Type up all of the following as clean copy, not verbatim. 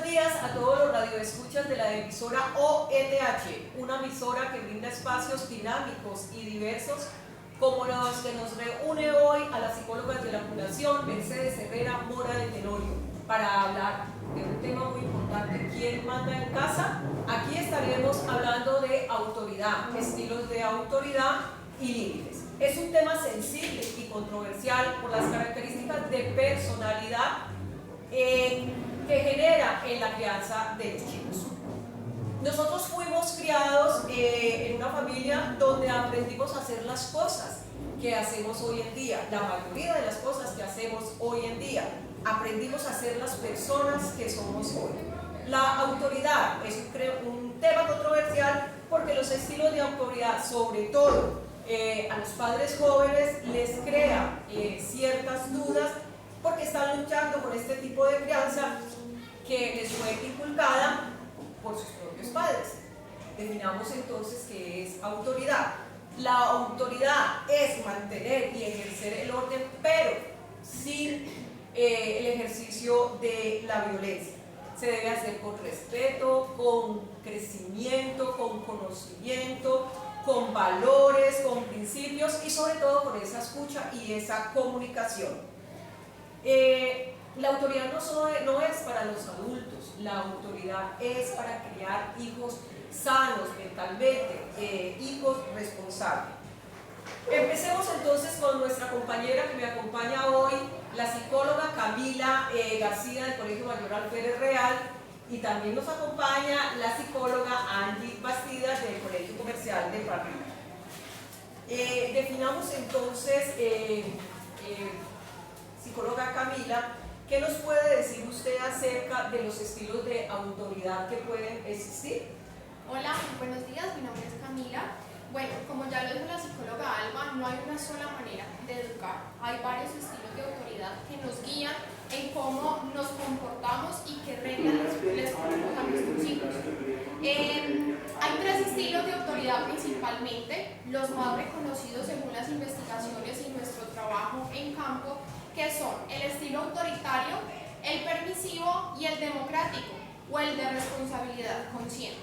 días a todos los radioescuchas de la emisora OETH, una emisora que brinda espacios dinámicos y diversos como los que nos reúne hoy a las psicólogas de la Fundación Mercedes Herrera Mora de Tenorio para hablar de un tema muy importante: ¿quién manda en casa? Aquí estaremos hablando de autoridad, estilos de autoridad y límites. Es un tema sensible y controversial por las características de personalidad que genera en la crianza de los chicos. Nosotros fuimos criados en una familia donde aprendimos a hacer las cosas que hacemos hoy en día, la mayoría de las cosas que hacemos hoy en día. Aprendimos a ser las personas que somos hoy. La autoridad es un tema controversial porque los estilos de autoridad, sobre todo a los padres jóvenes, les crea ciertas dudas porque están luchando con este tipo de crianza que les fue inculcada por sus propios padres. Definamos entonces qué es autoridad. La autoridad es mantener y ejercer el orden, pero sin el ejercicio de la violencia. Se debe hacer con respeto, con crecimiento, con conocimiento, con valores, con principios y sobre todo con esa escucha y esa comunicación. La autoridad no es para los adultos, la autoridad es para criar hijos sanos mentalmente, hijos responsables. Empecemos entonces con nuestra compañera que me acompaña hoy, la psicóloga Camila García del Colegio Mayor Alférez Real, y también nos acompaña la psicóloga Angie Bastidas del Colegio Comercial de Parrilla. Definamos entonces, psicóloga Camila, ¿qué nos puede decir usted acerca de los estilos de autoridad que pueden existir? Hola, buenos días, mi nombre es Camila. Bueno, como ya lo dijo la psicóloga Alba, no hay una sola manera de educar. Hay varios estilos de autoridad que nos guían en cómo nos comportamos y qué reglas les ponemos a nuestros hijos. Hay tres estilos de autoridad principalmente, los más reconocidos según las investigaciones y nuestro trabajo en campo, que son el estilo autoritario, el permisivo y el democrático, o el de responsabilidad consciente.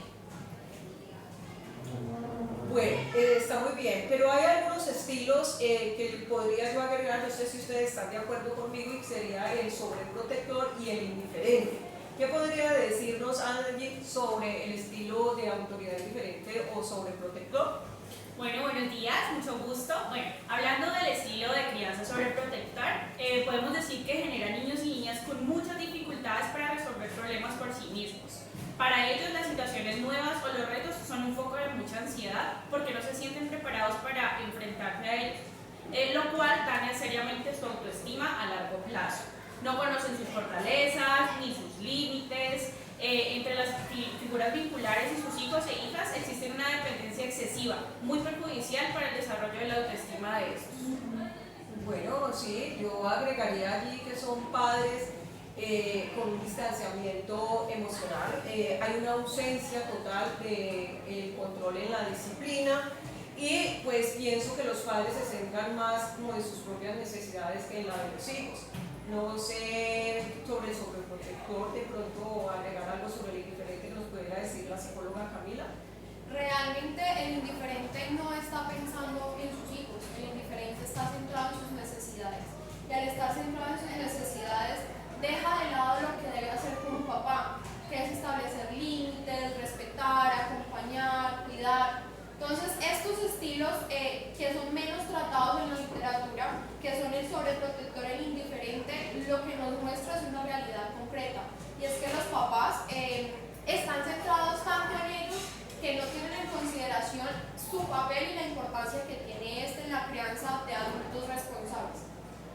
Bueno, está muy bien, pero hay algunos estilos que podría yo agregar, no sé si ustedes están de acuerdo conmigo, y sería el sobreprotector y el indiferente. ¿Qué podría decirnos Angie sobre el estilo de autoridad indiferente o sobreprotector? Bueno, buenos días, mucho gusto. Bueno, hablando del estilo de crianza sobreprotector, podemos decir que genera niños y niñas con muchas dificultades para resolver problemas por sí mismos. Para ellos las situaciones nuevas o los retos son un foco de mucha ansiedad porque no se sienten preparados para enfrentarse a ellos, lo cual daña seriamente su autoestima a largo plazo. No conocen sus fortalezas ni sus límites. Entre las figuras vinculares y sus hijos e hijas existe una dependencia excesiva, muy perjudicial para el desarrollo de la autoestima de estos. Bueno, sí, yo agregaría allí que son padres con un distanciamiento emocional, hay una ausencia total de control en la disciplina, y pues pienso que los padres se centran más como en sus propias necesidades que en la de los hijos. No sé sobre el sobreprotector, de pronto agregar algo sobre el indiferente que nos pudiera decir la psicóloga Camila. Realmente el indiferente no está pensando en sus hijos, el indiferente está centrado en sus necesidades. Y al estar centrado en sus necesidades, deja de lado lo que debe hacer como papá, que es establecer límites, respetar, acompañar, cuidar. Entonces, estos estilos que son menos tratados en la literatura, que son el sobreprotector, el indiferente, lo que nos muestra es una realidad concreta. Y es que los papás están centrados tanto en ellos que no tienen en consideración su papel y la importancia que tiene este en la crianza de adultos responsables.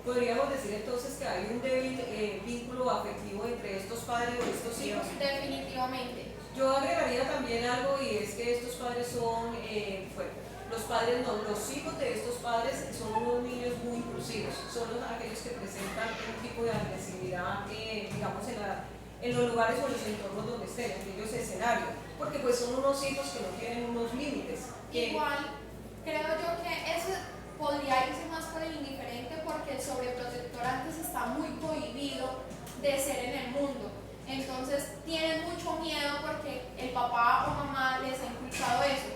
¿Podríamos decir entonces que hay un débil vínculo afectivo entre estos padres o estos hijos? Definitivamente. Yo agregaría también algo, y es que estos padres son, los hijos de estos padres son unos niños muy impulsivos, son aquellos que presentan un tipo de agresividad, digamos, en los lugares o los entornos donde estén, en aquellos escenarios, porque pues son unos hijos que no tienen unos límites. Igual, creo yo que eso podría irse más por el indiferente, porque el sobreprotector antes está muy cohibido de ser en el mundo. Entonces tienen mucho miedo porque el papá o mamá les ha inculcado eso.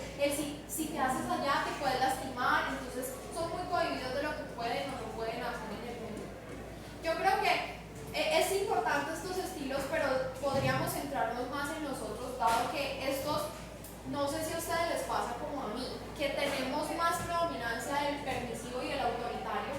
Si te haces allá te puedes lastimar, entonces son muy cohibidos de lo que pueden o no pueden hacer en el mundo. Yo creo que es importante estos estilos, pero podríamos centrarnos más en nosotros, dado que estos, no sé si a ustedes les pasa como a mí, que tenemos más predominancia del permisivo y el autoritario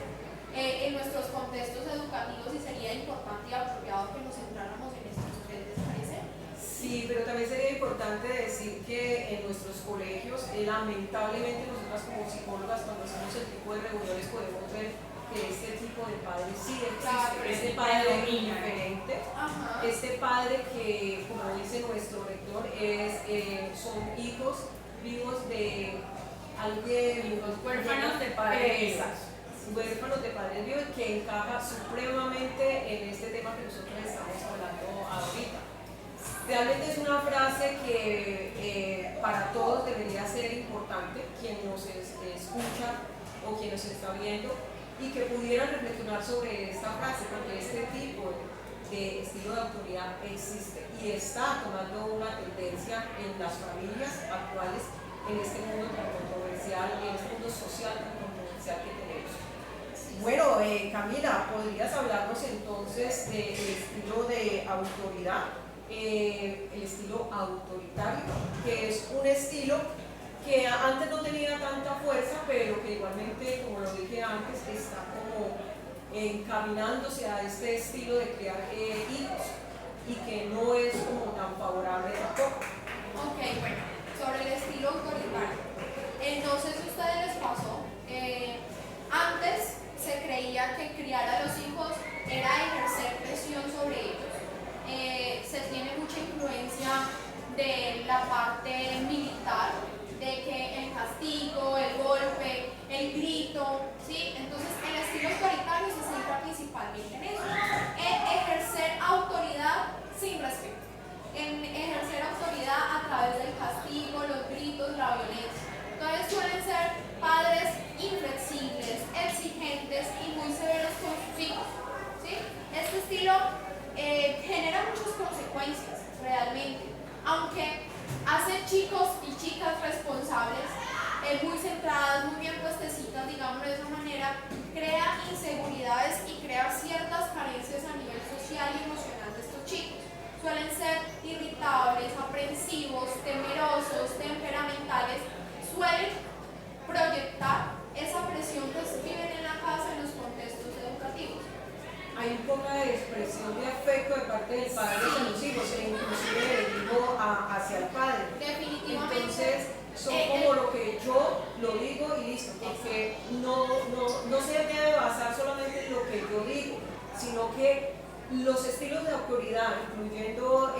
en nuestros contextos educativos, y sería importante y apropiado que nos centráramos en estos tres, ¿les parece? Sí, pero también sería importante decir que en nuestros colegios, lamentablemente nosotras como psicólogas, cuando hacemos el tipo de reuniones, podemos ver que este tipo de padre sí existe, Claro, este padre diferente, Ajá. este padre que, como dice nuestro rector, son hijos vivos de alguien, Huérfanos de padres. huérfanos de padres vivos, que encaja supremamente en este tema que nosotros estamos hablando ahorita. Realmente es una frase que para todos debería ser importante, quien nos escucha o quien nos está viendo, y que pudieran reflexionar sobre esta frase, porque este tipo de estilo de autoridad existe y está tomando una tendencia en las familias actuales, en este mundo tan controversial y en este mundo social tan controversial que tenemos. Bueno, Camila, ¿podrías hablarnos entonces del estilo de autoridad? El estilo autoritario, que es un estilo que antes no tenía tanta fuerza, pero que igualmente, como lo dije antes, está como encaminándose a este estilo de crear hijos, y que no es como tan favorable tampoco. Ok, bueno, sobre el estilo autoritario. No sé si a ustedes les pasó, antes se creía que criar a los hijos era ejercer presión sobre ellos. Se tiene mucha influencia de la parte militar, de que el castigo, el golpe, el grito, ¿sí? Entonces el estilo autoritario se centra principalmente en eso, en ejercer autoridad sin respeto, en ejercer autoridad a través del castigo, los gritos, la violencia. Entonces suelen ser padres inflexibles, exigentes y muy severos con sus hijos, ¿sí? Este estilo genera muchas consecuencias realmente, aunque hace chicos y chicas responsables, muy centradas, muy bien puestecitas, digámoslo de esa manera, crea inseguridades y crea ciertas carencias a nivel social y emocional de estos chicos. Suelen ser irritables, aprensivos, temerosos, temperamentales, suelen proyectar esa presión que viven en la casa en los contextos educativos. Hay un poco de expresión de afecto de parte del padre hacia los hijos, e inclusive del hijo hacia el padre. Definitivamente. Entonces, son como lo que yo lo digo y listo, porque no se debe basar solamente en lo que yo digo, sino que los estilos de autoridad, incluyendo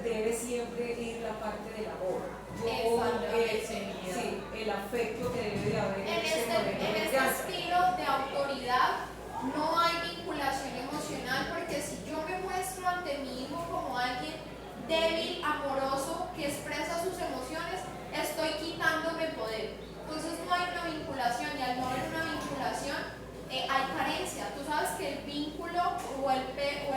debe siempre ir la parte del amor. Sí, el afecto que debe de haber En este estilo de autoridad no hay vinculación emocional, porque si yo me muestro ante mi hijo como alguien débil, amoroso, que expresa sus emociones, estoy quitándome poder. Entonces no hay una vinculación, y al no haber una vinculación hay carencia. Tú sabes que el vínculo o el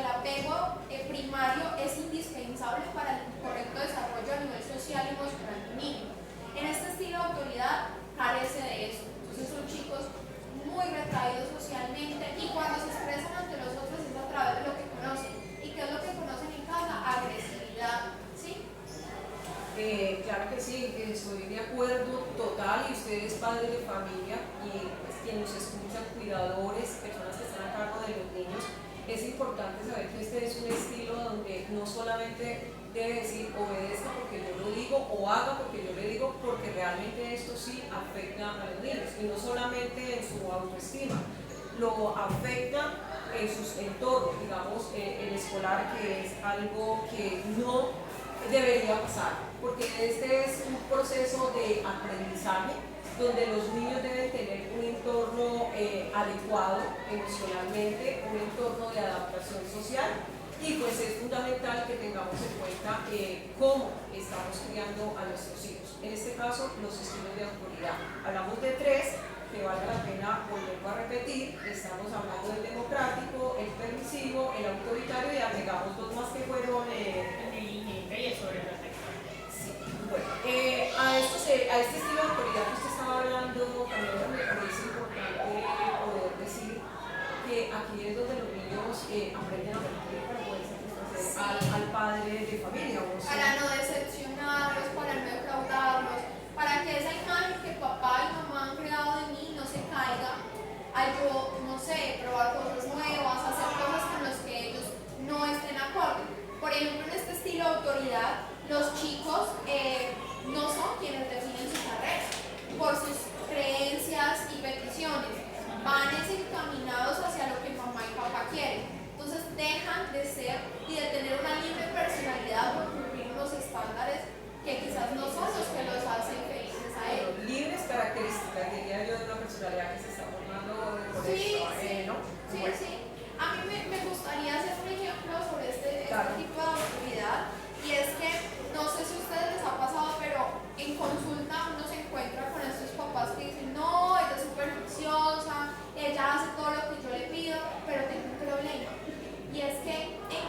apego primario es indispensable para el correcto desarrollo a nivel social y emocional de un niño. En este estilo de autoridad carece de eso. Entonces son chicos muy retraídos socialmente, y cuando se expresan ante los otros es a través de lo que conocen. ¿Y qué es lo que conocen en casa? Agresividad, ¿sí? Claro que sí, estoy de acuerdo total, y ustedes padres de familia y pues, quienes nos escuchan, cuidadores, personas que están a cargo de los niños, es importante saber que este es un estilo donde no solamente debe decir obedezca porque yo lo digo, o haga porque yo le digo, porque realmente esto sí afecta a los niños, y no solamente en su autoestima, lo afecta en sus entornos, digamos, el escolar, que es algo que no debería pasar, porque este es un proceso de aprendizaje donde los niños deben tener un entorno adecuado emocionalmente, un entorno de adaptación social, y pues es fundamental que tengamos en cuenta cómo estamos criando a nuestros hijos. En este caso, los estilos de autoridad. Hablamos de tres, que vale la pena volverlo a repetir. Estamos hablando del democrático, el permisivo, el autoritario, y agregamos dos más que fueron sé, probar cosas nuevas, hacer cosas con las que ellos no estén acorde. Por ejemplo, en este estilo de autoridad, los chicos no son quienes definen su carrera por sus creencias y peticiones, van encaminados hacia lo que mamá y papá quieren. Entonces dejan de ser y de tener una libre personalidad por cumplir unos estándares que quizás no son los que los hacen felices a ellos. Libres características, diría yo, de una personalidad que se está formando por Sí, eso, sí, ¿no? sí, Bueno. sí. A mí me gustaría hacer un ejemplo sobre este Claro. tipo de autoridad, y es que no sé si a ustedes les ha pasado, pero en consulta uno se encuentra con estos papás que dicen, no, ella es súper juiciosa, ella hace todo lo que yo le pido, pero tengo un problema. Y es que en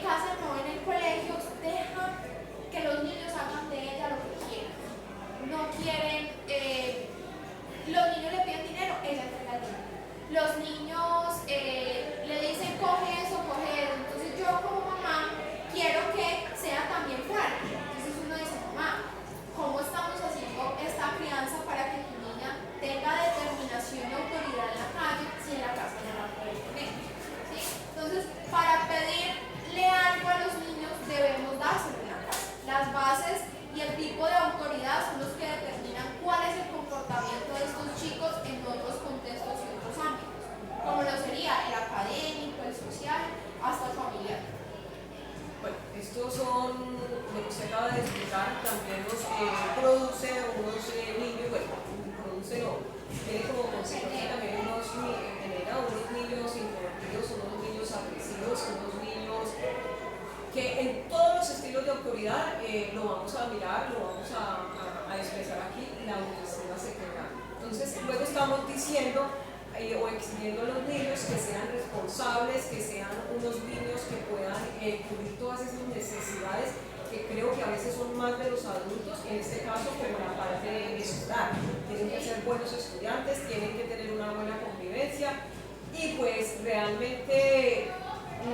casa no, en el colegio, dejan que los niños hagan de ella lo que quieran. No quieren, los niños le piden dinero, ella entrega el dinero. Los niños le dicen, coge eso, entonces yo como mamá quiero que sea también fuerte. Entonces uno dice, mamá, ¿cómo estamos haciendo esta crianza para que tu niña tenga determinación y autoridad en la calle si en la casa no la puede tener? ¿Sí? Entonces, para pedirle algo a los niños debemos dárselo en la casa. Las bases y el tipo de autoridad son los que determinan cuál es el comportamiento de estos chicos en otros contextos y otros ámbitos, como lo sería el académico, el social, hasta el familiar. Bueno, estos son lo que usted acaba de explicar, también nos produce unos niños, bueno, produce no, tiene como consecuencia también genera unos niños introvertidos, unos niños agresivos, unos niños que en todos los estilos de autoridad lo vamos a mirar, lo vamos a expresar aquí, la autoestima se crea. Entonces, luego estamos diciendo o exigiendo a los niños que sean responsables, que sean unos niños que puedan cubrir todas esas necesidades que creo que a veces son más de los adultos, en este caso como la parte de escolar. Tienen que ser buenos estudiantes, tienen que tener una buena convivencia y pues realmente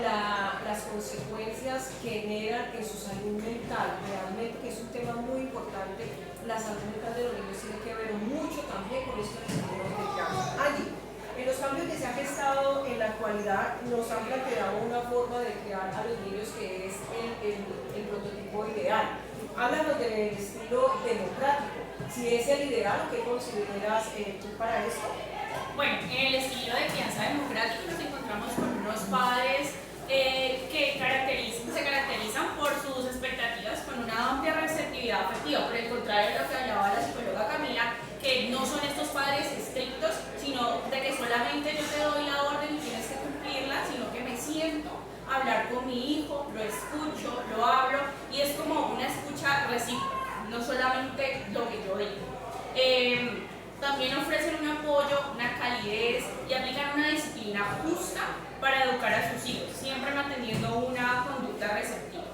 las consecuencias que generan en su salud mental, realmente que es un tema muy importante. La salud mental de los niños tiene que ver mucho también con estos estilos de crianza. Allí, en los cambios que se han gestado en la actualidad, nos han planteado una forma de criar a los niños que es el prototipo ideal. Háblanos del estilo democrático. Si es el ideal, ¿qué consideras tú para esto? Bueno, en el estilo de crianza democrática nos encontramos con unos padres que se caracterizan por sus expectativas con una amplia receptividad afectiva, por el contrario de lo que hablaba la psicóloga Camila, que no son estos padres estrictos, sino de que solamente yo te doy la orden y tienes que cumplirla, sino que me siento a hablar con mi hijo, lo escucho, lo hablo, y es como una escucha recíproca, no solamente lo que yo digo. También ofrecen un apoyo, una calidez y aplican una disciplina justa para educar a sus hijos, siempre manteniendo una conducta receptiva.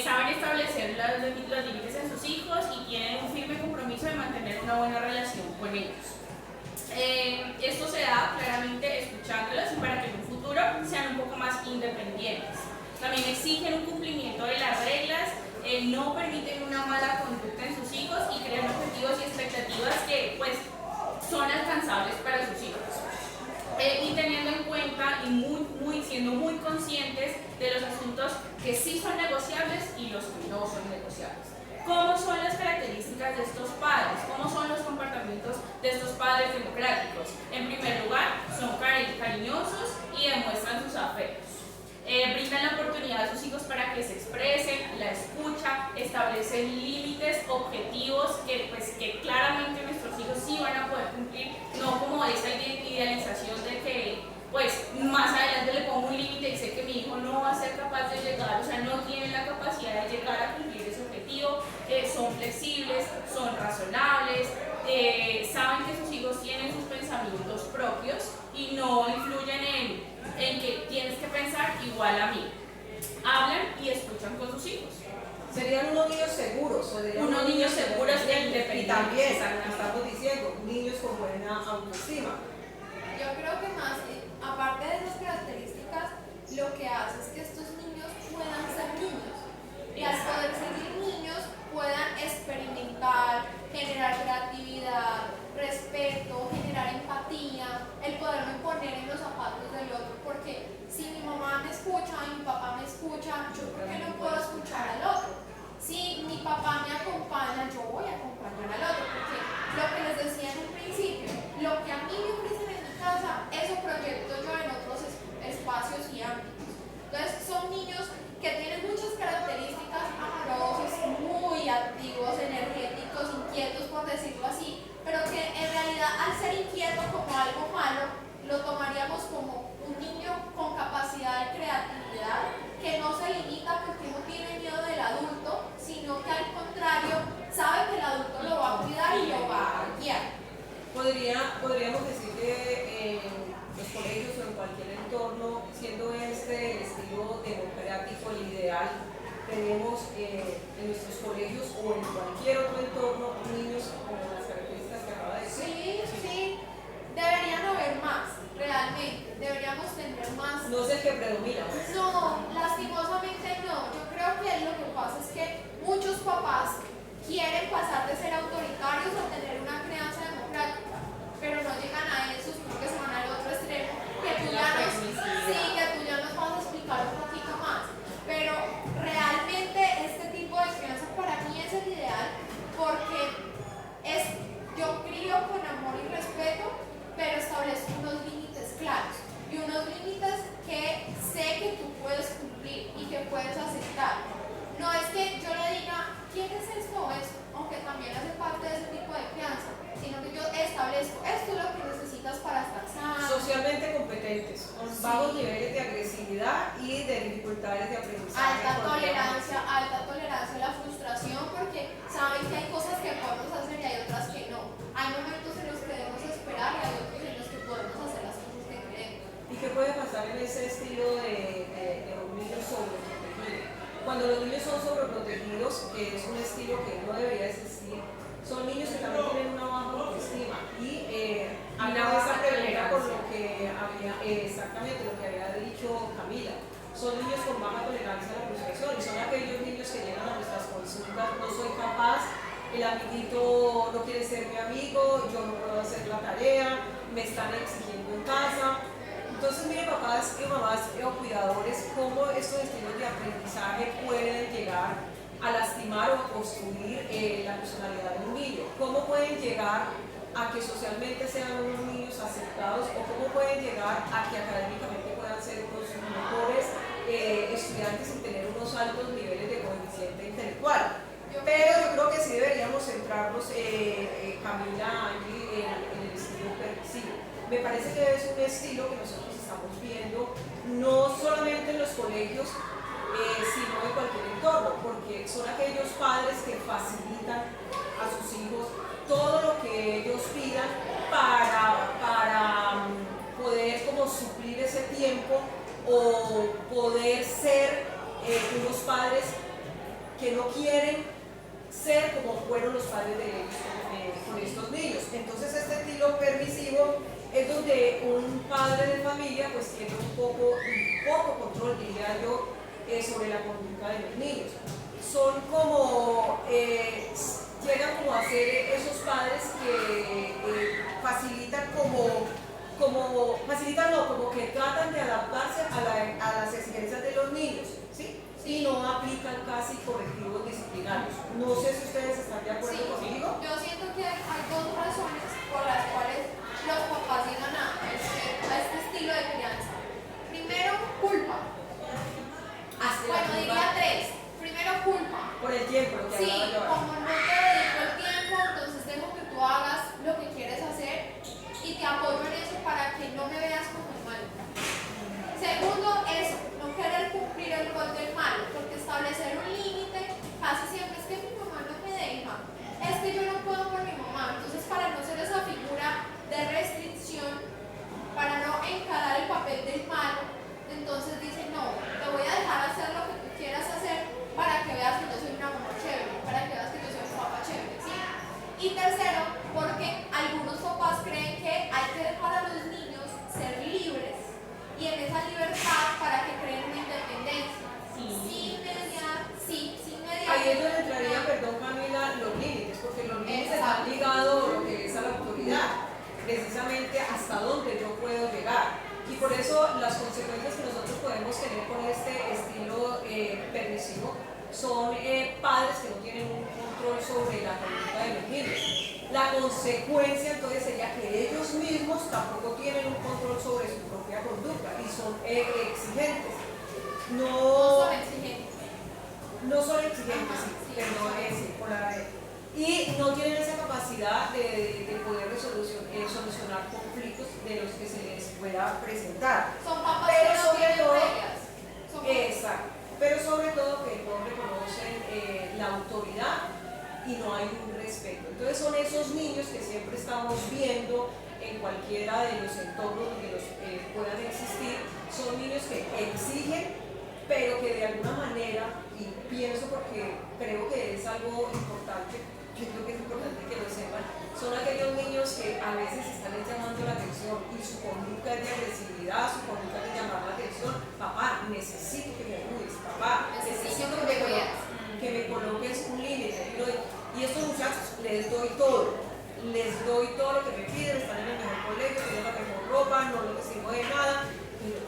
Saben establecer los límites en sus hijos y tienen un firme compromiso de mantener una buena relación con ellos. Esto se da claramente escuchándolos y para que en un futuro sean un poco más independientes. También exigen un cumplimiento de las reglas, no permiten una mala conducta en sus hijos y crean objetivos y expectativas que pues son alcanzables para sus hijos. Y teniendo en cuenta y siendo muy conscientes de los asuntos que sí son negociables y los que no son negociables. ¿Cómo son las características de estos padres? ¿Cómo son los comportamientos de estos padres democráticos? En primer lugar, son cariñosos y demuestran sus afectos. Brindan la oportunidad a sus hijos para que se expresen, la escucha, establecen límites objetivos que claramente nuestros hijos sí van a poder cumplir, no como esa idealización de que pues más adelante le pongo un límite y sé que mi hijo no va a ser capaz de llegar, o sea, no tiene la capacidad de llegar a cumplir ese objetivo. Son flexibles, son razonables, saben que sus hijos tienen sus pensamientos propios y no influyen en que tienes que pensar igual a mí. Hablan y escuchan con sus hijos. Serían unos niños seguros, unos niños seguros e independientes. Y también, estamos diciendo, niños con buena autoestima. Yo creo que más, aparte de esas características, lo que hace es que estos niños puedan ser niños. Y al poder ser niños, puedan experimentar, generar creatividad, respeto, generar empatía, el poder sea, yo por qué no puedo escuchar al otro. Si mi papá me acompaña, yo voy a acompañar al otro, porque lo que les decía en un principio, lo que a mí me ofrecen en mi casa, eso proyecto yo en otros espacios y ámbitos. Entonces son niños que tienen muchas características amorosos, muy activos, energéticos, inquietos por decirlo así, pero que en realidad al ser inquieto como algo malo, lo tomaríamos como un niño con capacidad de creatividad, que no se limita porque no tiene miedo del adulto, sino que al contrario sabe que el adulto lo va a cuidar y lo va a guiar. Podríamos decir que en los colegios o en cualquier entorno, siendo este el estilo democrático, el ideal, tenemos en nuestros colegios o en cualquier otro entorno niños con las características que acaba de decir. Sí, deberían haber más, realmente, deberíamos tener más. No es el que predomina. No, lastimosamente no. Yo creo que lo que pasa es que muchos papás quieren pasar de ser autoritarios a tener una crianza democrática, pero no llegan a eso, sino que se van al otro extremo, que tú ya nos vas a explicar un poquito más. Pero realmente este tipo de crianza para mí es el ideal, porque yo crío con amor y respeto, pero establezco unos límites claros y unos límites que sé que tú puedes cumplir y que puedes aceptar. No es que yo le diga, ¿quién es esto o esto? Aunque también hace parte de ese tipo de crianza, sino que yo establezco, esto es lo que necesitas para estar sano. Socialmente competentes, con bajos niveles de agresividad y de dificultades de aprendizaje. Alta tolerancia a la frustración, porque saben que hay cosas que podemos hacer y hay otras que no. Hay momentos en los que debemos esperar y hay otros en los que podemos hacer las cosas que queremos. ¿Y qué puede pasar en ese estilo de los niños sobreprotegidos? Cuando los niños son sobreprotegidos, que es un estilo que no debería existir, son niños que también tienen una baja autoestima y hago esa pregunta por lo que había, exactamente lo que había dicho Camila. Son niños con baja tolerancia a la frustración y son aquellos niños que llegan a nuestras consultas, no soy capaz, el amiguito no quiere ser mi amigo, yo no puedo hacer la tarea, me están exigiendo en casa. Entonces, mire, papás y mamás o cuidadores, cómo estos estilos de aprendizaje pueden llegar a lastimar o a construir la personalidad de un niño. Cómo pueden llegar a que socialmente sean unos niños aceptados o cómo pueden llegar a que académicamente puedan ser los mejores estudiantes sin tener unos altos niveles de coeficiente intelectual. Pero yo creo que sí deberíamos centrarnos, Camila, Angie, en el estilo permisivo. Me parece que es un estilo que nosotros estamos viendo no solamente en los colegios, sino en cualquier entorno, porque son aquellos padres que facilitan a sus hijos todo lo que ellos pidan para poder como suplir ese tiempo o poder ser unos padres que no quieren ser como fueron los padres de ellos con estos niños. Entonces este estilo permisivo es donde un padre de familia pues tiene un poco control, diría yo, sobre la conducta de los niños. Son como, llegan como a ser esos padres que facilitan como que tratan de adaptarse a las exigencias de los niños, ¿sí? Y no aplican casi correctivos disciplinarios. No sé si ustedes están de acuerdo conmigo. Yo siento que hay dos razones por las cuales los papás llegan a este estilo de crianza. Primero, culpa. Bueno, diría tres. Primero, culpa. Por el tiempo, lo que Sí, hablaba yo. como no te dedico el tiempo, entonces dejo que tú hagas lo que quieres hacer y te apoyo en eso para que no me veas como el malo. Segundo, eso, no querer cumplir el rol del malo, porque establecer un límite casi siempre es que mi mamá no me deja, es que yo no puedo por mi mamá, entonces para son padres que no tienen un control sobre la conducta de los niños. La consecuencia entonces sería que ellos mismos tampoco tienen un control sobre su propia conducta y son exigentes. No No, son exigentes. no son exigentes, Ajá, sí, sí, perdón, sí, por la y no tienen esa capacidad de poder solucionar conflictos de los que se les pueda presentar. Son papás Pero que no sobre tienen todo, reglas. Son exacto, pero sobre todo que no reconocen la autoridad y no hay un respeto. Entonces son esos niños que siempre estamos viendo en cualquiera de los entornos donde los puedan existir, son niños que exigen, pero que de alguna manera, y pienso porque creo que es algo importante, yo creo que es importante que lo sepan, son aquellos niños que a veces están llamando la atención y su conducta es de agresividad, su conducta es de llamar la atención. Papá, necesito que me ayudes, papá, necesito que me coloques un límite. Y estos muchachos les doy todo lo que me piden, están en el mejor colegio, tienen la mejor ropa, no lo recibo de nada.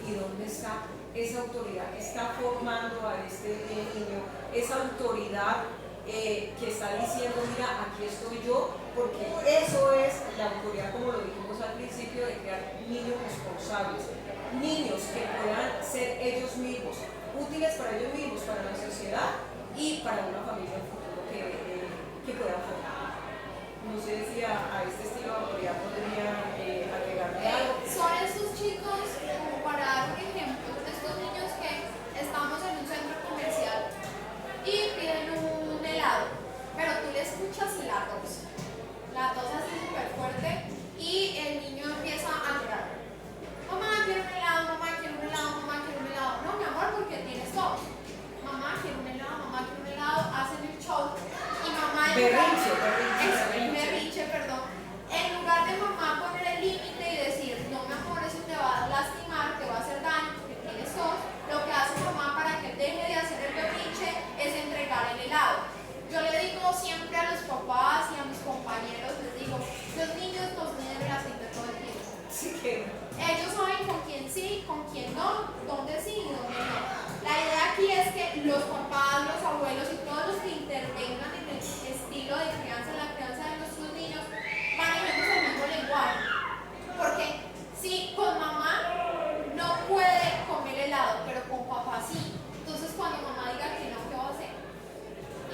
¿Y dónde está esa autoridad que está formando a este niño? Esa autoridad que está diciendo, mira, aquí estoy yo, porque eso es la autoridad, como lo dijimos al principio, de crear niños responsables, niños que puedan ser ellos mismos, útiles para ellos mismos, para la sociedad y para una familia en el futuro que puedan formar. No sé si a este estilo de autoridad podría agregarle algo. Son estos chicos, como para dar un ejemplo, estos niños que estamos en un centro comercial y piden un helado, pero tú le escuchas la tos así súper fuerte y el niño empieza a llorar. Mamá, quiero un helado, mamá, quiero un helado, mamá, quiero un helado. No, mi amor, porque tienes tos. Mamá, quiero un helado, mamá, quiero un helado. Hacen el show y mamá berrinche, perdón. En lugar de mamá poner el límite y decir, no, mi amor, eso te va a lastimar, te va a hacer daño porque tienes tos, lo que hace mamá para que deje de hacer el berrinche es entregar el helado. Yo le digo siempre a los papás y a mis compañeros, les digo, los niños nos miden el aceite todo el tiempo. Sí que Ellos saben con quién sí, con quién no, dónde sí y dónde no. La idea aquí es que los papás, los abuelos y todos los que intervengan en el estilo de crianza, en la crianza de nuestros niños, manejemos el mismo lenguaje. Porque si con mamá no puede comer helado, pero con papá sí. Entonces cuando mamá diga que no, ¿qué va a hacer?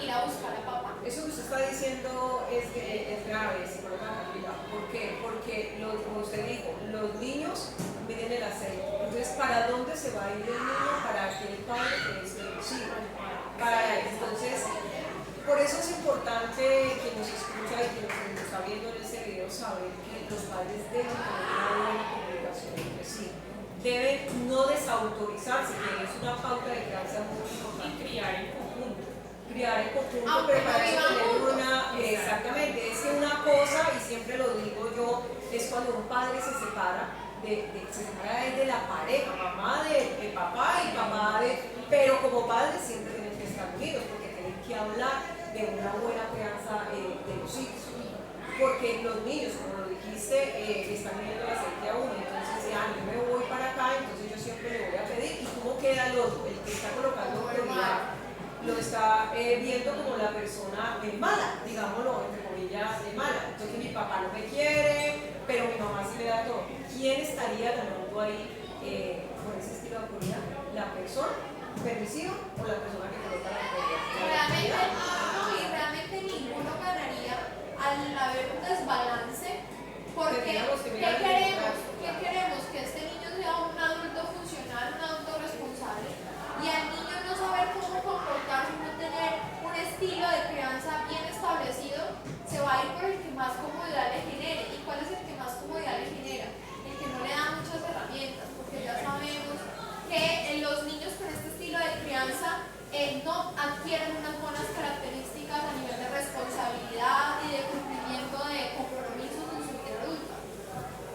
Ir a buscar a papá. eso que usted está diciendo es grave, psicóloga Camila. ¿Por qué? Porque, como usted dijo, los niños miden el aceite. Entonces, ¿para dónde se va a ir el niño? Para aquel padre que es el chico. Entonces, por eso es importante que nos escucha y que nos está viendo en este video saber que los padres deben tener una buena comunicación entre sí. Deben no desautorizarse, que es una pauta de crianza muy Y importante. criar en conjunto. Criar en conjunto, Aunque pero para no eso vivan tener juntos. exactamente, es que una cosa, y siempre lo digo yo, es cuando un padre se separa, se separa de la pareja, mamá de papá y papá pero como padres siempre tienen que estar unidos, porque tienen que hablar de una buena crianza de los hijos. Porque los niños, como lo dijiste, están viendo el aceite a uno, entonces ya yo me voy para acá, entonces yo siempre le voy a pedir, ¿y cómo queda el otro? El que está colocando prioridad lo está viendo como la persona mala, digámoslo, entre comillas, mala. Entonces mi papá no me quiere, pero mi mamá sí le da todo. ¿Quién estaría ganando ahí con ese estilo de autoridad? ¿La persona permisiva o la persona que coloca la autoridad? Realmente ninguno ganaría al haber un desbalance, porque Tendríamos que ¿qué mirar queremos? ¿Qué queremos? Que este niño sea un adulto funcional, un adulto responsable, y al niño no saber cómo comportarse, no tener un estilo de crianza bien establecido, se va a ir por el que más comodidad le genere. ¿Y cuál es el que más comodidad le genera? El que no le da muchas herramientas, porque ya sabemos que los niños con este estilo de crianza no adquieren unas buenas características a nivel de responsabilidad y de cumplimiento de compromisos en su vida adulta.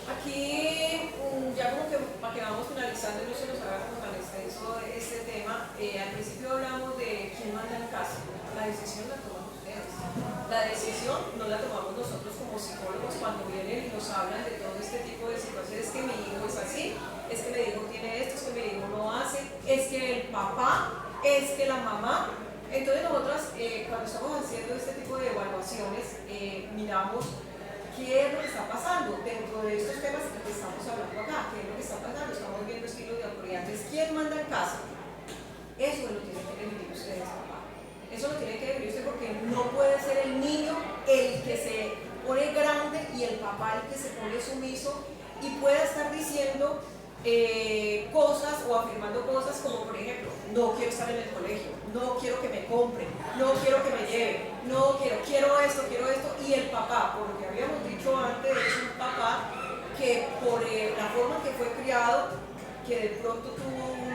Aquí, ya como que para que vamos finalizando y no se nos haga como tan extenso este tema, al principio hablamos de quién manda en casa. La decisión la toman ustedes. La decisión no la tomamos nosotros como psicólogos cuando vienen y nos hablan de todo este tipo de situaciones. Es que mi hijo es así, es que mi hijo tiene esto, es que mi hijo no hace, es que el papá, es que la mamá, Entonces nosotras, cuando estamos haciendo este tipo de evaluaciones, miramos qué es lo que está pasando dentro de estos temas que estamos hablando acá, qué es lo que está pasando, estamos viendo estilos de autoridad. Entonces, ¿quién manda en casa? Eso lo tiene que definir ustedes, papá. Eso lo tiene que definir usted, porque no puede ser el niño el que se pone grande y el papá el que se pone sumiso y pueda estar diciendo cosas o afirmando cosas como, por ejemplo, no quiero estar en el colegio, no quiero que me compren, no quiero que me lleven, no quiero esto, y el papá, por lo que habíamos dicho antes, es un papá que por la forma que fue criado, que de pronto tuvo un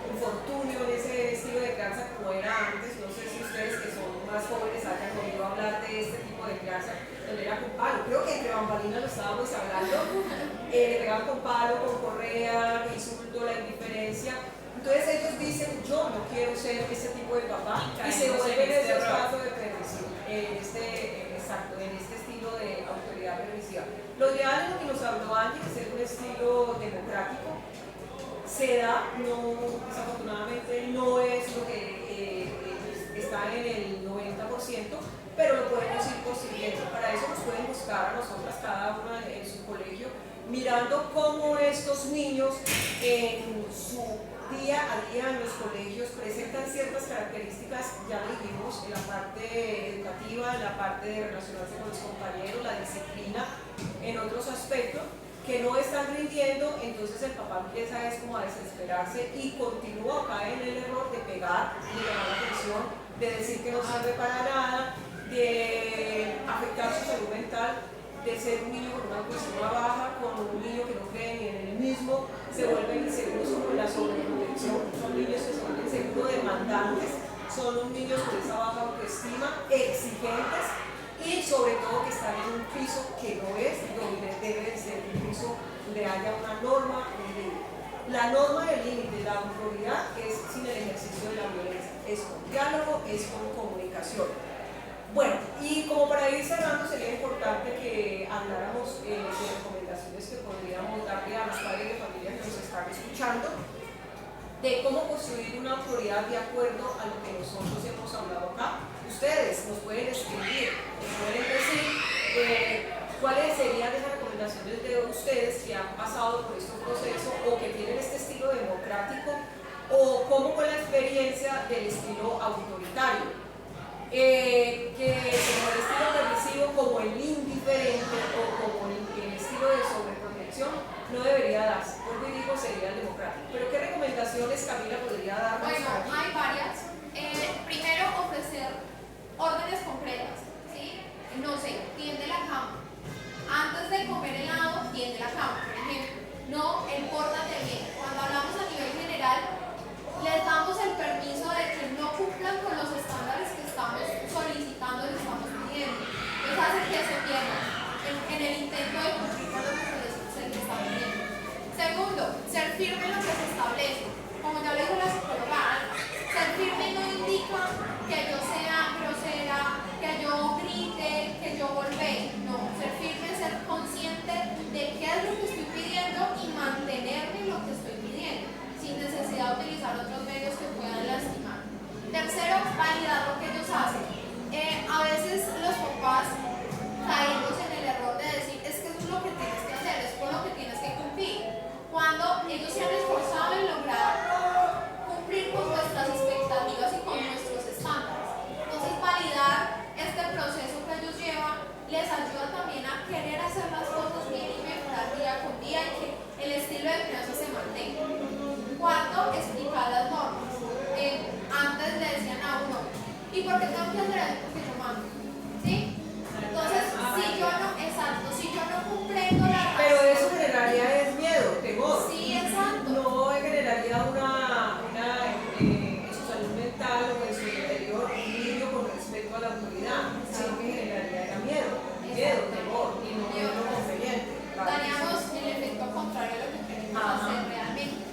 infortunio en ese estilo de crianza como era antes. No sé si ustedes que son más jóvenes hayan oído hablar de este tipo de crianza, donde era con palo. Creo que entre bambalinas lo estábamos hablando, le pegaban con palo, con correa, insulto, la indiferencia. Entonces ellos dicen, yo no quiero ser ese tipo de papá, y se vuelven en ese caso de permisión, en este estilo de autoridad permisiva. Lo ideal es lo que nos habló Angie, que es un estilo democrático. Se da, desafortunadamente no es lo que está en el 90%, pero lo podemos ir construyendo. Para eso nos pueden buscar a nosotras, cada una en su colegio, mirando cómo estos niños en su día a día en los colegios presentan ciertas características, ya lo dijimos, en la parte educativa, en la parte de relacionarse con los compañeros, la disciplina, en otros aspectos que no están rindiendo. Entonces el papá empieza como a desesperarse y continúa, cae en el error de pegar, de llamar la atención, de decir que no sirve para nada, de afectar su salud mental, de ser un niño con una autoestima baja, con un niño que no cree ni en él mismo, se vuelven inseguros con la sobreprotección, son niños que se vuelven seguros demandantes, son unos niños con esa baja autoestima, exigentes, y sobre todo que están en un piso que no es donde debe de ser un piso donde haya una norma, un límite. La norma del límite, la autoridad, es sin el ejercicio de la violencia, es con diálogo, es con comunicación. Bueno, y como para ir cerrando, sería importante que habláramos de recomendaciones que podríamos darle a los padres de familia que nos están escuchando, de cómo construir una autoridad de acuerdo a lo que nosotros hemos hablado acá. Ustedes nos pueden escribir, nos pueden decir cuáles serían esas recomendaciones de ustedes que han pasado por este proceso o que tienen este estilo democrático, o cómo fue la experiencia del estilo autoritario. Que como el estilo permisivo, como el indiferente o como el estilo de sobreprotección no debería darse. Vuelvo y digo, sería el democrático. Pero ¿qué recomendaciones Camila podría darnos? Bueno, hay varias. Primero, ofrecer órdenes concretas, ¿sí? No sé, tiende la cama. Antes de comer helado, tiende la cama, por ejemplo. No, el pórtate bien. Cuando hablamos a nivel general, les damos el permiso de que no cumplan con los estándares que estamos solicitando, les estamos pidiendo. Eso hace que se pierdan en el intento de cumplir con lo que se les está pidiendo. Segundo, ser firme en lo que se establece. Como ya lo dijo la psicóloga, ser firme no indica que yo sea grosera, que yo grite, que yo golpee. No, ser firme es ser consciente de qué es lo que estoy pidiendo y mantenerme en lo que estoy pidiendo, sin necesidad de utilizar otros medios que puedan lastimar. Tercero, validar lo que ellos hacen. A veces los papás caemos en el error de decir, es que eso es lo que tienes que hacer, es por lo que tienes que cumplir, cuando ellos se han esforzado en lograr cumplir con nuestras expectativas y con nuestros estándares. Entonces, validar este proceso que ellos llevan les ayuda también a querer hacer las cosas bien y mejorar día con día, y que el estilo de crianza se mantenga. Cuarto, explicar las normas. Antes le decían a uno, ¿y por qué tengo que hacer eso? Porque yo mando. ¿Sí? Entonces, si yo no comprendo la razón. Pero eso generaría es miedo, temor. Sí, exacto. No generaría en su salud mental o en su interior un niño con respeto a la autoridad, sino que generaría miedo, temor y no lo conveniente. Daríamos el efecto contrario a lo que queremos hacer realmente.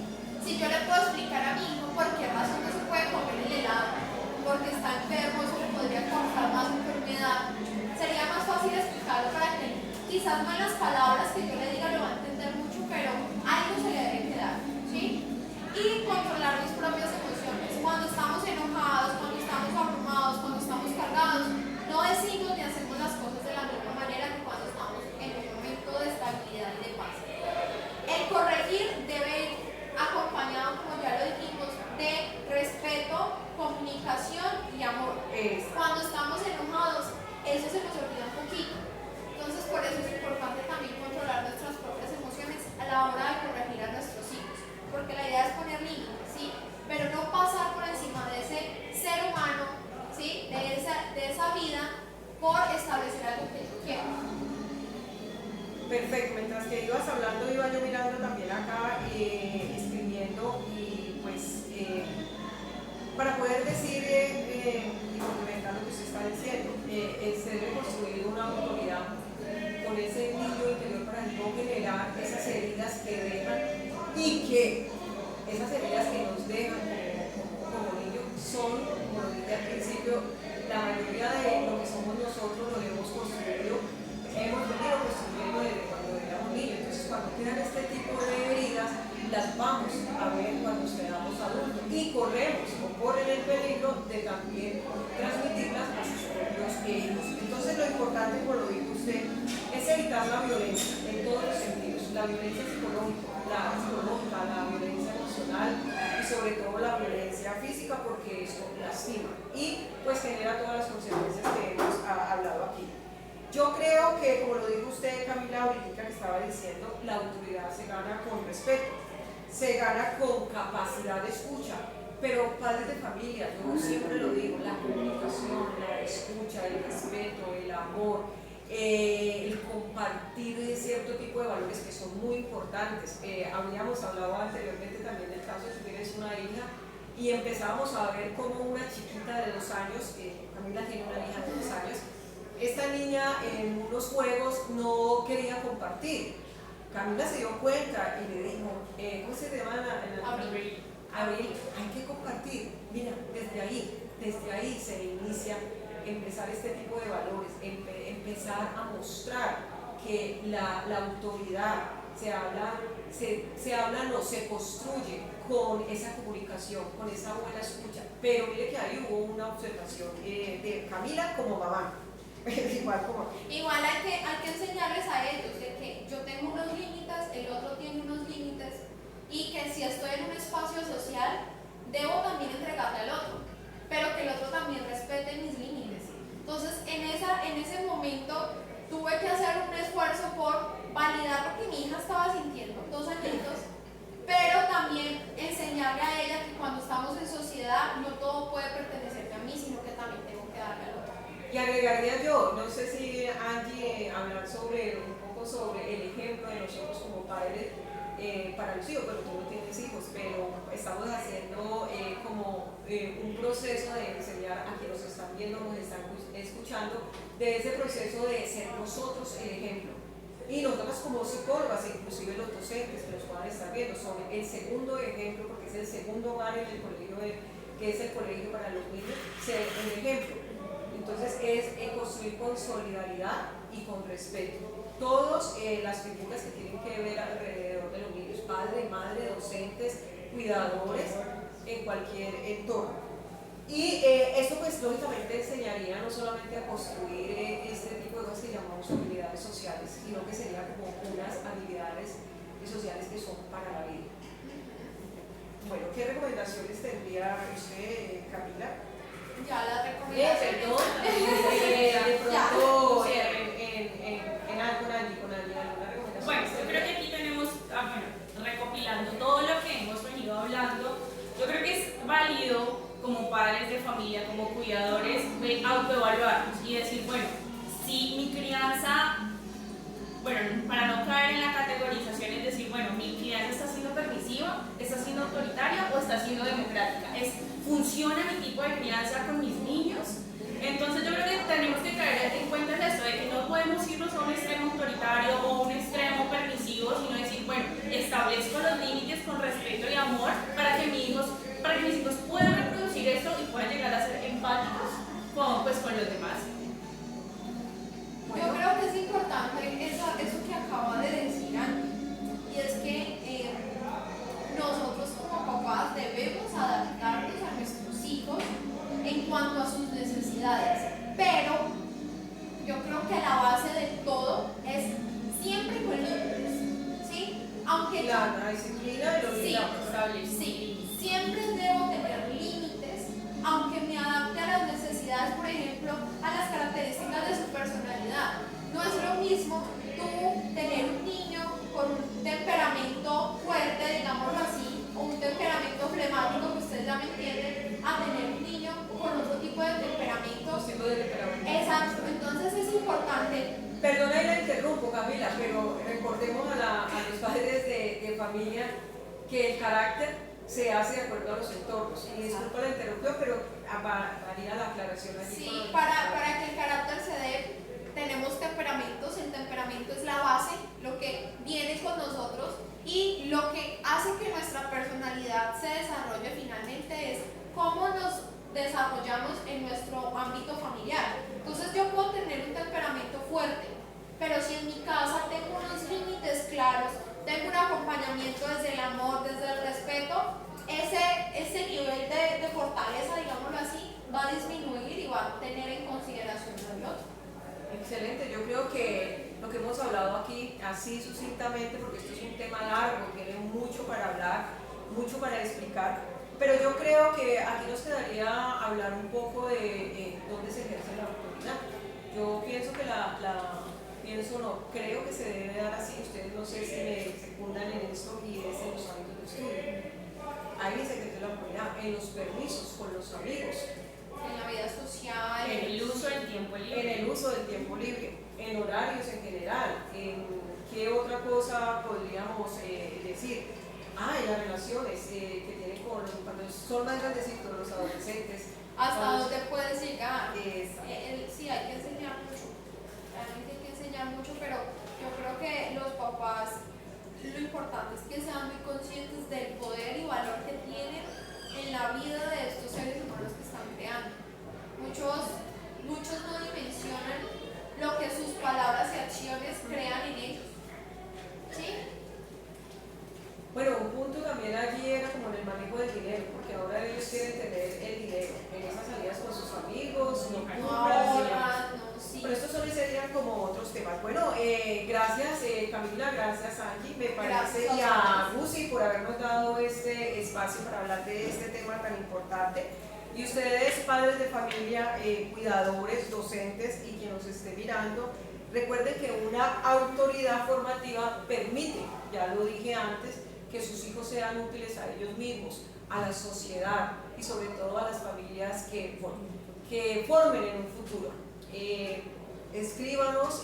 Si yo le puedo explicar a mi hijo por qué razón no se puede comer el helado, porque está enfermo, eso le podría causar más enfermedad, sería más fácil explicarlo para que quizás no en las palabras que yo le diga lo va a entender mucho, pero algo se le debe quedar, ¿sí? Y controlar mis propias emociones. comunicación y amor. Cuando estamos enojados, eso se nos olvida un poquito. Entonces, por eso es importante también controlar nuestras propias emociones a la hora de corregir a nuestros hijos, porque la idea es poner límites, ¿sí? Pero no pasar por encima de ese ser humano, ¿sí? De esa vida, por establecer algo que yo quiero. Perfecto, mientras que ibas hablando, iba yo mirando también acá, escribiendo y pues para poder decir y complementar lo que usted está diciendo, se debe construir una autoridad con ese niño interior para no generar esas heridas que dejan y que esas heridas que nos dejan como niños son, como lo dije al principio, la mayoría de lo que somos nosotros lo hemos construido, hemos venido construyendo desde cuando éramos niños. Entonces, cuando quedan este tipo de heridas, las vamos a ver cuando seamos adultos y corremos o corren el peligro de también transmitirlas a sus propios hijos. Entonces, lo importante, como lo dijo usted, es evitar la violencia en todos los sentidos, la violencia psicológica, la violencia emocional y sobre todo la violencia física, porque eso lastima y pues genera todas las consecuencias que hemos hablado aquí. Yo creo que, como lo dijo usted, Camila, ahorita que estaba diciendo, la autoridad se gana con respeto, se gana con capacidad de escucha, pero padres de familia, yo siempre lo digo, la comunicación, la escucha, el respeto, el amor, el compartir cierto tipo de valores que son muy importantes. Habíamos hablado anteriormente también del caso de si tienes una hija y empezamos a ver como una chiquita de 2 años, Camila tiene una hija de 2 años, esta niña en unos juegos no quería compartir. Camila se dio cuenta y le dijo, ¿cómo se llama? Abril, hay que compartir. Mira, desde ahí se inicia empezar este tipo de valores, empezar a mostrar que la autoridad se construye con esa comunicación, con esa buena escucha. Pero mire que ahí hubo una observación de Camila como mamá. Igual hay que enseñarles a ellos de que yo tengo unos límites, el otro tiene unos límites y que si estoy en un espacio social debo también entregarle al otro, pero que el otro también respete mis límites. Entonces en ese momento tuve que hacer un esfuerzo por validar lo que mi hija estaba sintiendo, 2 añitos, pero también enseñarle a ella que cuando estamos en sociedad no todo puede pertenecerme a mí, sino que también tengo que darle al otro. Y agregaría yo, no sé si Angie, hablar un poco sobre el ejemplo de nosotros como padres para los hijos, pero tú no tienes hijos, pero estamos haciendo como un proceso de enseñar a quienes nos están viendo, nos están escuchando, de ese proceso de ser nosotros el ejemplo. Y nosotros como psicólogas, inclusive los docentes que nos puedan estar viendo, son el segundo ejemplo, porque es el segundo hogar en el colegio, que es el colegio para los niños, ser el ejemplo. Entonces es construir con solidaridad y con respeto. Todas las figuras que tienen que ver alrededor de los niños, padre, madre, docentes, cuidadores, en cualquier entorno. Y esto pues lógicamente enseñaría no solamente a construir este tipo de cosas que llamamos habilidades sociales, sino que sería como unas habilidades sociales que son para la vida. Bueno, ¿qué recomendaciones tendría usted, Camila? Ya las recomendaciones. De pronto, con alguna recomendación. Bueno, yo creo que aquí tenemos, recopilando todo lo que hemos venido hablando, yo creo que es válido como padres de familia, como cuidadores, de autoevaluarnos y decir, bueno, si mi crianza, para no caer en la categorización, es decir, bueno, mi crianza está siendo permisiva, está siendo autoritaria o está siendo democrática. ¿Funciona mi tipo de crianza con mis niños? Entonces yo creo que tenemos que caer en cuenta de esto, de que no podemos irnos a un extremo autoritario o un extremo permisivo, sino decir, bueno, establezco los límites con respeto y amor para que mis hijos puedan reproducir esto y puedan llegar a ser empáticos con los demás. Yo creo que es importante eso que acaba de decir Andy, y es que nosotros como papás debemos adaptarnos a nuestros hijos en cuanto a sus necesidades, pero yo creo que la base de todo es siempre con límites, ¿sí? Aunque la disciplina y los sí, siempre debo tener límites, aunque familia que el carácter se hace de acuerdo a los entornos. Y disculpa la interrupción, pero varía la aclaración allí. Sí, para que el carácter se dé, tenemos temperamentos. El temperamento es la base, lo que viene con nosotros, y lo que hace que nuestra personalidad se desarrolle finalmente es cómo nos desarrollamos en nuestro ámbito familiar. Entonces yo puedo tener un temperamento fuerte, pero si en mi casa tengo unos límites claros, tengo un acompañamiento desde el amor, desde el respeto, ese nivel de fortaleza, digámoslo así, va a disminuir y va a tener en consideración al otro. Excelente, yo creo que lo que hemos hablado aquí, así sucintamente, porque esto es un tema largo, tiene mucho para hablar, mucho para explicar, pero yo creo que aquí nos quedaría hablar un poco de dónde se ejerce la autoridad. Yo pienso que creo que se debe dar así, ustedes no sé si me secundan en esto, y es en los hábitos de estudio. Ahí se ejerce la autoridad, en los permisos con los amigos, En la vida social, En el uso del tiempo libre. en el uso del tiempo libre, en horarios en general, en qué otra cosa podríamos decir. En las relaciones que tienen cuando son más grandecitos los adolescentes. hasta dónde puedes llegar. Exacto. Sí, hay que enseñar mucho, realmente hay que enseñar mucho, pero yo creo que los papás, lo importante es que sean muy conscientes del poder y valor que tienen en la vida de estos seres humanos que están creando. Muchos no dimensionan lo que sus palabras y acciones crean en ellos. ¿Sí? Bueno, un punto también allí era como en el manejo del dinero, porque ahora ellos quieren tener el dinero en esas salidas con sus amigos, Sí. pero estos serían como otros temas. Bueno, gracias Camila, gracias Angie, me parece, Gracias y a a Lucy por habernos dado este espacio para hablar de este tema tan importante. Y ustedes, padres de familia, cuidadores, docentes y quien nos esté mirando, recuerden que una autoridad formativa permite, ya lo dije antes, que sus hijos sean útiles a ellos mismos, a la sociedad y sobre todo a las familias que formen en un futuro. Escríbanos,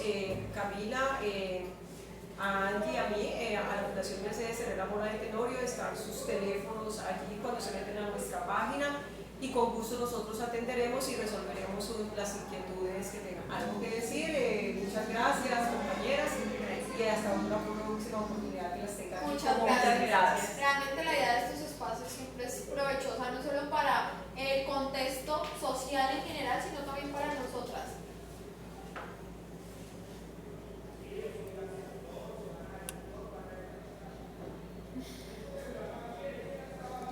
Camila, a Andy y a mí, a la Fundación Mercedes Herrera Mora de Tenorio, están sus teléfonos allí cuando se meten a nuestra página, y con gusto nosotros atenderemos y resolveremos las inquietudes que tengan. ¿Algo que decir? Muchas gracias, compañeras, y hasta una próxima oportunidad que las tengan. Muchas gracias. Realmente la idea de estos espacios siempre es provechosa, no solo para